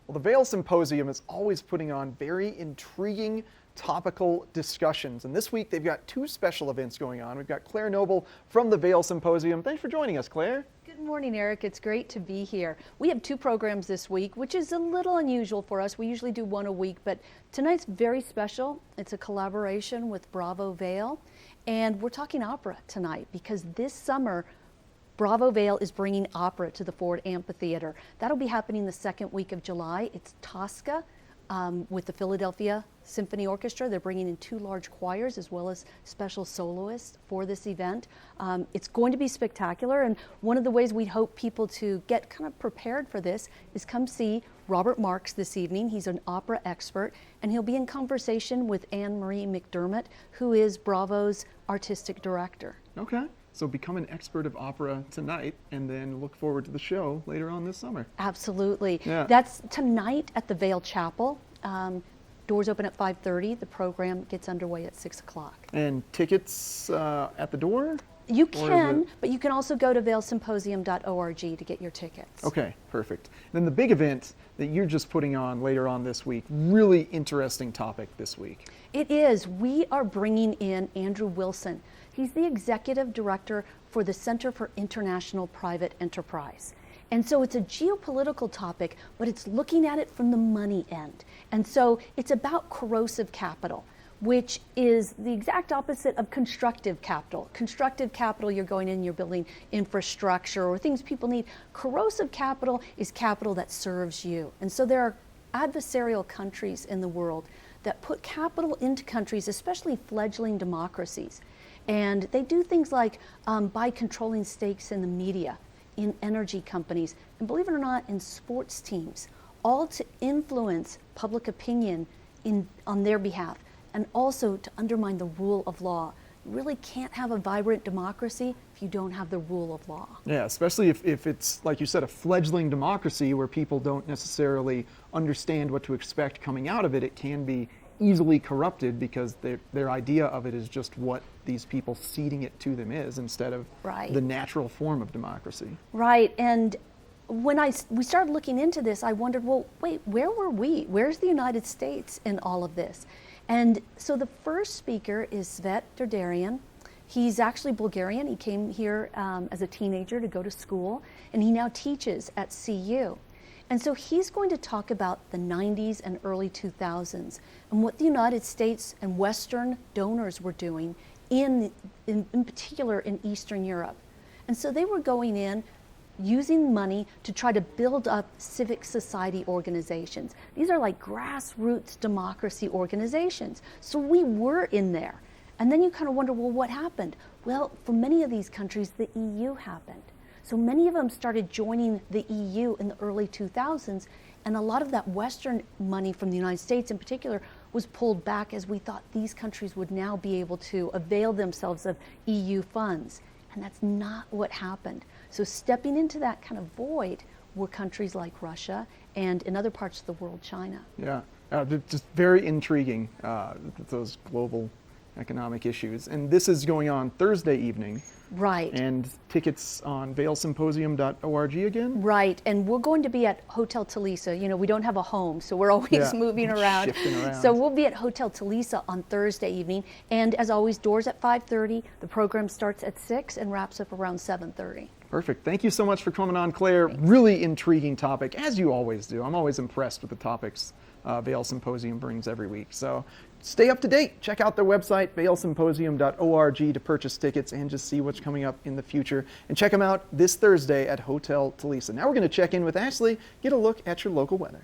Well, the Vail Symposium is always putting on very intriguing topical discussions. And this week they've got two special events going on. We've got Claire Noble from the Vail Symposium. Thanks for joining us, Claire. Good morning, Eric. It's great to be here. We have two programs this week, which is a little unusual for us. We usually do one a week, but tonight's very special. It's a collaboration with Bravo Vail, and we're talking opera tonight because this summer Bravo Vail is bringing opera to the Ford Amphitheater. That'll be happening the second week of July. It's Tosca with the Philadelphia Symphony Orchestra. They're bringing in two large choirs as well as special soloists for this event. It's going to be spectacular, and one of the ways we hope people to get kind of prepared for this is come see Robert Marks this evening. He's an opera expert, and he'll be in conversation with Anne-Marie McDermott, who is Bravo's artistic director. Okay. So become an expert of opera tonight and then look forward to the show later on this summer. Absolutely. Yeah. That's tonight at the Vail Chapel. Doors open at 5:30. The program gets underway at 6 o'clock. And tickets at the door? You can, but you can also go to vailsymposium.org to get your tickets. Okay, perfect. Then the big event that you're just putting on later on this week, really interesting topic this week. It is. We are bringing in Andrew Wilson. He's the executive director for the Center for International Private Enterprise. And so it's a geopolitical topic, but it's looking at it from the money end. And so it's about corrosive capital, which is the exact opposite of constructive capital. Constructive capital, you're going in, you're building infrastructure or things people need. Corrosive capital is capital that serves you. And so there are adversarial countries in the world that put capital into countries, especially fledgling democracies. And they do things like buy controlling stakes in the media, in energy companies, and believe it or not, in sports teams, all to influence public opinion on their behalf, and also to undermine the rule of law. You really can't have a vibrant democracy if you don't have the rule of law. Yeah, especially if it's, like you said, a fledgling democracy where people don't necessarily understand what to expect coming out of it. It can be easily corrupted because their idea of it is just what these people ceding it to them is, instead of the natural form of democracy. Right, and when we started looking into this, I wondered, well, wait, where were we? Where's the United States in all of this? And so the first speaker is Svet Derderian. He's actually Bulgarian. He came here as a teenager to go to school, and he now teaches at CU. And so he's going to talk about the 90s and early 2000s and what the United States and Western donors were doing in particular in Eastern Europe. And so they were going in using money to try to build up civic society organizations. These are like grassroots democracy organizations. So we were in there. And then you kind of wonder, well, what happened? Well, for many of these countries, the EU happened. So many of them started joining the EU in the early 2000s, and a lot of that Western money from the United States in particular was pulled back as we thought these countries would now be able to avail themselves of EU funds. And that's not what happened. So stepping into that kind of void were countries like Russia and in other parts of the world, China. Yeah, just very intriguing, those global economic issues. And this is going on Thursday evening. Right. And tickets on vailsymposium.org again? Right, and we're going to be at Hotel Talisa. You know, we don't have a home, so we're always moving around. Shifting around. So we'll be at Hotel Talisa on Thursday evening. And as always, doors at 5:30. The program starts at 6 and wraps up around 7:30. Perfect. Thank you so much for coming on, Claire. Thanks. Really intriguing topic, as you always do. I'm always impressed with the topics Vail Symposium brings every week. So stay up to date. Check out their website, vailsymposium.org, to purchase tickets and just see what's coming up in the future. And check them out this Thursday at Hotel Talisa. Now we're going to check in with Ashley, get a look at your local weather.